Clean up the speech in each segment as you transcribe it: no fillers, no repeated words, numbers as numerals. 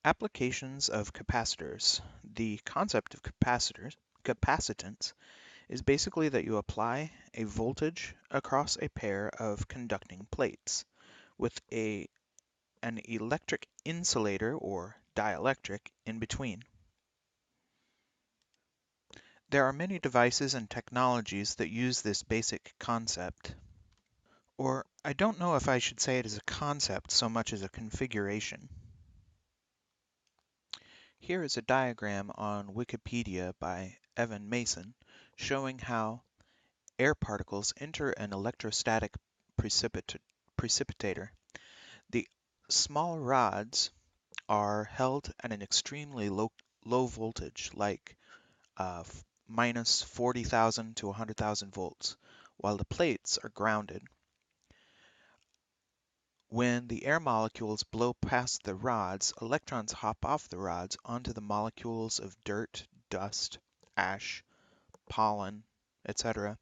Applications of capacitors. The concept of capacitance, is basically that you apply a voltage across a pair of conducting plates with an electric insulator or dielectric in between. There are many devices and technologies that use this basic concept. Or I don't know if I should say it as a concept so much as a configuration. Here is a diagram on Wikipedia by Evan Mason showing how air particles enter an electrostatic precipitator. The small rods are held at an extremely low voltage, like minus 40,000 to 100,000 volts, while the plates are grounded. When the air molecules blow past the rods, electrons hop off the rods onto the molecules of dirt, dust, ash, pollen, etc.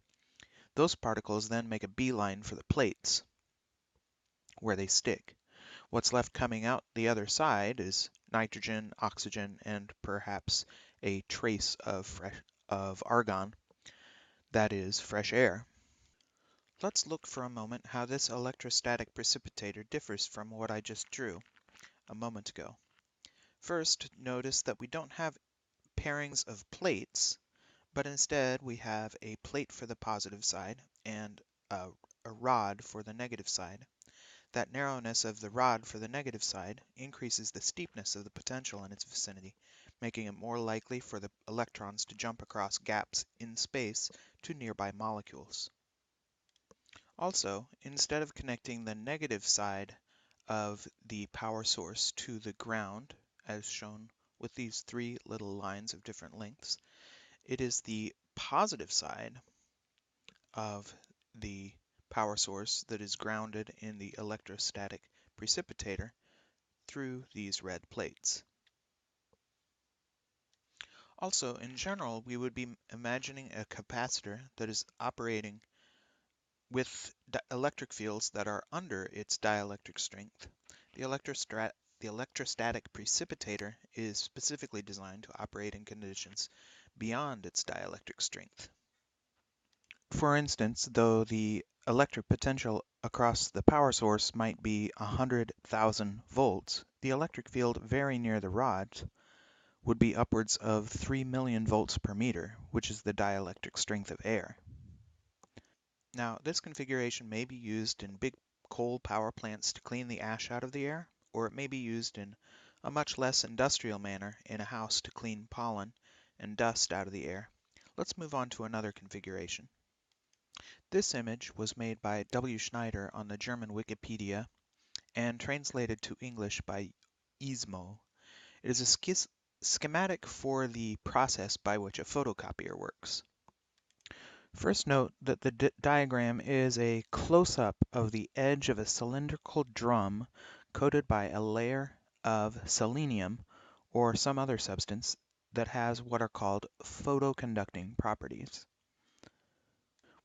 Those particles then make a beeline for the plates, where they stick. What's left coming out the other side is nitrogen, oxygen, and perhaps a trace of argon, that is, fresh air. Let's look for a moment how this electrostatic precipitator differs from what I just drew a moment ago. First, notice that we don't have pairings of plates, but instead we have a plate for the positive side and a rod for the negative side. That narrowness of the rod for the negative side increases the steepness of the potential in its vicinity, making it more likely for the electrons to jump across gaps in space to nearby molecules. Also, instead of connecting the negative side of the power source to the ground, as shown with these three little lines of different lengths, it is the positive side of the power source that is grounded in the electrostatic precipitator through these red plates. Also, in general, we would be imagining a capacitor that is operating with electric fields that are under its dielectric strength. The electrostatic precipitator is specifically designed to operate in conditions beyond its dielectric strength. For instance, though the electric potential across the power source might be 100,000 volts, the electric field very near the rods would be upwards of 3 million volts per meter, which is the dielectric strength of air. Now, this configuration may be used in big coal power plants to clean the ash out of the air, or it may be used in a much less industrial manner in a house to clean pollen and dust out of the air. Let's move on to another configuration. This image was made by W. Schneider on the German Wikipedia and translated to English by Ismo. It is a schematic for the process by which a photocopier works. First note that the diagram is a close-up of the edge of a cylindrical drum coated by a layer of selenium or some other substance that has what are called photoconducting properties.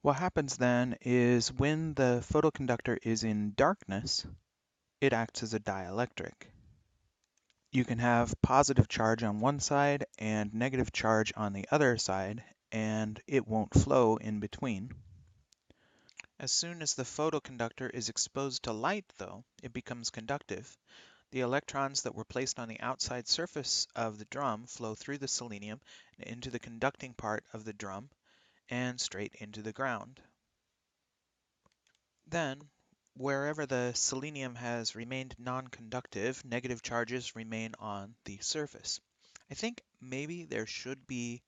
What happens then is when the photoconductor is in darkness, it acts as a dielectric. You can have positive charge on one side and negative charge on the other side, and it won't flow in between. As soon as the photoconductor is exposed to light, though, it becomes conductive. The electrons that were placed on the outside surface of the drum flow through the selenium and into the conducting part of the drum and straight into the ground. Then, wherever the selenium has remained non-conductive, negative charges remain on the surface. I think maybe there should be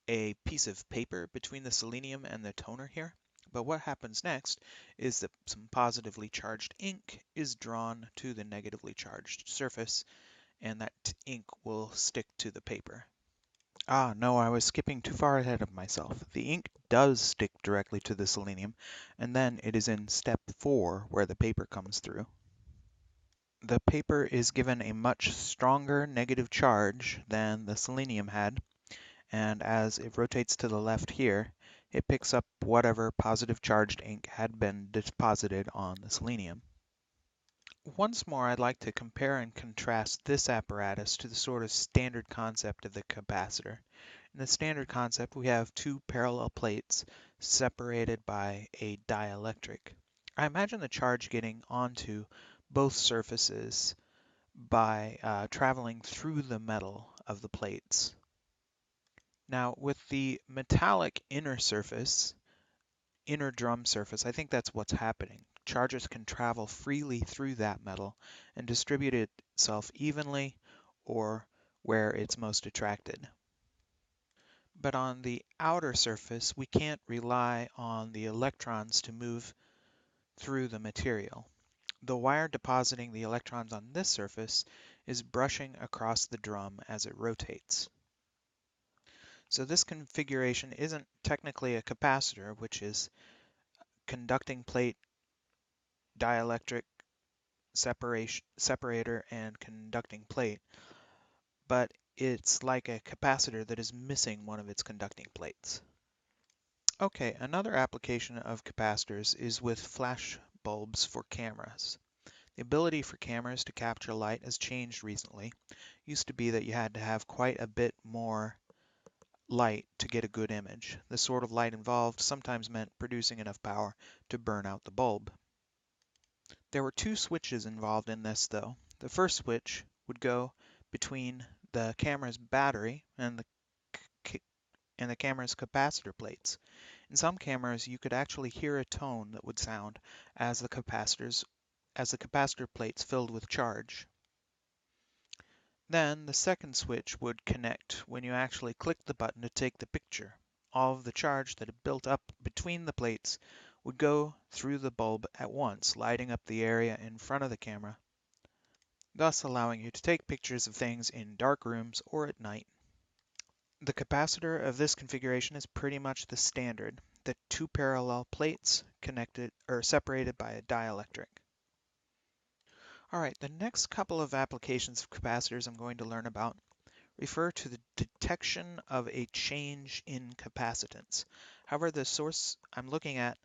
a piece of paper between the selenium and the toner here, but what happens next is that some positively charged ink is drawn to the negatively charged surface, and that ink will stick to the paper. No, I was skipping too far ahead of myself. The ink does stick directly to the selenium, and then it is in step 4 where the paper comes through. The paper is given a much stronger negative charge than the selenium had, and as it rotates to the left here, it picks up whatever positive charged ink had been deposited on the selenium. Once more, I'd like to compare and contrast this apparatus to the sort of standard concept of the capacitor. In the standard concept, we have two parallel plates separated by a dielectric. I imagine the charge getting onto both surfaces by traveling through the metal of the plates. Now, with the metallic inner surface, inner drum surface, I think that's what's happening. Charges can travel freely through that metal and distribute itself evenly or where it's most attracted. But on the outer surface, we can't rely on the electrons to move through the material. The wire depositing the electrons on this surface is brushing across the drum as it rotates. So this configuration isn't technically a capacitor, which is conducting plate, dielectric separator, and conducting plate, but it's like a capacitor that is missing one of its conducting plates. Okay, another application of capacitors is with flash bulbs for cameras. The ability for cameras to capture light has changed recently. It used to be that you had to have quite a bit more light to get a good image. The sort of light involved sometimes meant producing enough power to burn out the bulb. There were two switches involved in this, though. The first switch would go between the camera's battery and the camera's capacitor plates. In some cameras, you could actually hear a tone that would sound as the capacitor plates filled with charge. Then the second switch would connect when you actually clicked the button to take the picture. All of the charge that had built up between the plates would go through the bulb at once, lighting up the area in front of the camera, thus allowing you to take pictures of things in dark rooms or at night. The capacitor of this configuration is pretty much the standard, the two parallel plates connected or separated by a dielectric. Alright, the next couple of applications of capacitors I'm going to learn about refer to the detection of a change in capacitance. However, the source I'm looking at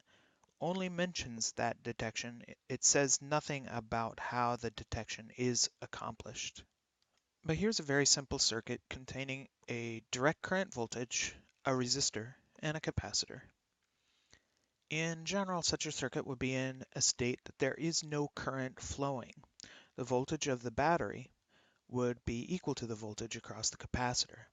only mentions that detection. It says nothing about how the detection is accomplished. But here's a very simple circuit containing a direct current voltage, a resistor, and a capacitor. In general, such a circuit would be in a state that there is no current flowing. The voltage of the battery would be equal to the voltage across the capacitor.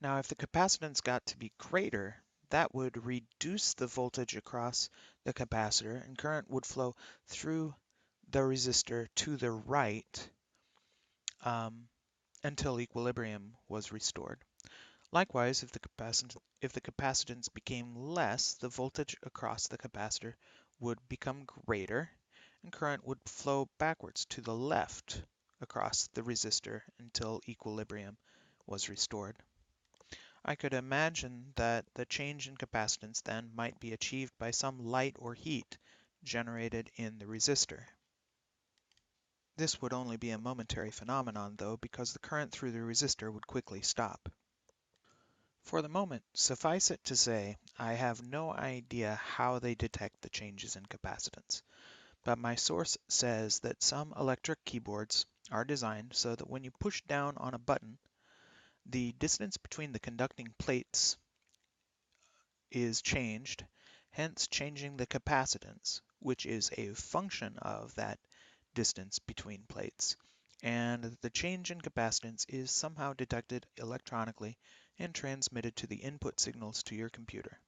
Now, if the capacitance got to be greater, that would reduce the voltage across the capacitor and current would flow through the resistor to the right until equilibrium was restored. Likewise, if the capacitance became less, the voltage across the capacitor would become greater and current would flow backwards to the left across the resistor until equilibrium was restored. I could imagine that the change in capacitance then might be achieved by some light or heat generated in the resistor. This would only be a momentary phenomenon, though, because the current through the resistor would quickly stop. For the moment, suffice it to say, I have no idea how they detect the changes in capacitance, but my source says that some electric keyboards are designed so that when you push down on a button, the distance between the conducting plates is changed, hence changing the capacitance, which is a function of that distance between plates. And the change in capacitance is somehow detected electronically and transmitted to the input signals to your computer.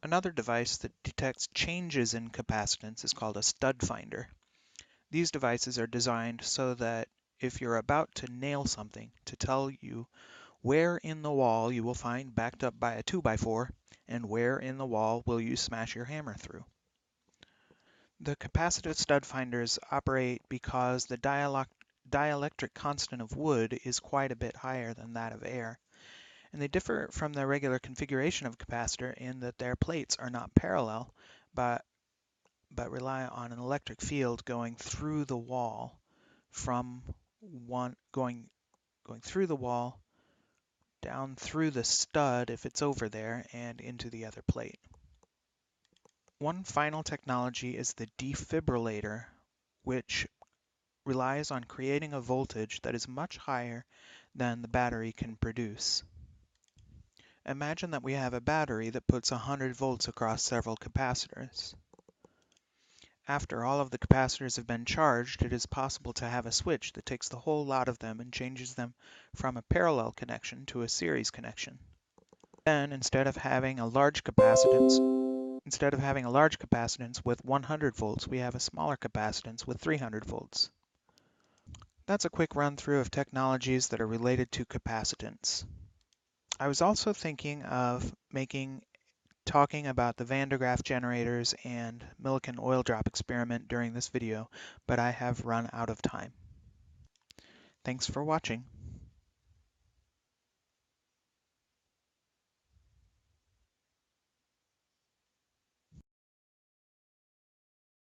Another device that detects changes in capacitance is called a stud finder. These devices are designed so that if you're about to nail something, to tell you where in the wall you will find backed up by a 2x4 and where in the wall will you smash your hammer through. The capacitive stud finders operate because the dielectric constant of wood is quite a bit higher than that of air, and they differ from the regular configuration of capacitor in that their plates are not parallel, but rely on an electric field going through the wall from going through the wall, down through the stud if it's over there, and into the other plate. One final technology is the defibrillator, which relies on creating a voltage that is much higher than the battery can produce. Imagine that we have a battery that puts 100 volts across several capacitors. After all of the capacitors have been charged, it is possible to have a switch that takes the whole lot of them and changes them from a parallel connection to a series connection. Then, instead of having a large capacitance with 100 volts, we have a smaller capacitance with 300 volts. That's a quick run through of technologies that are related to capacitance. I was also thinking of talking about the Van de Graaff generators and Millikan oil drop experiment during this video, but I have run out of time. Thanks for watching.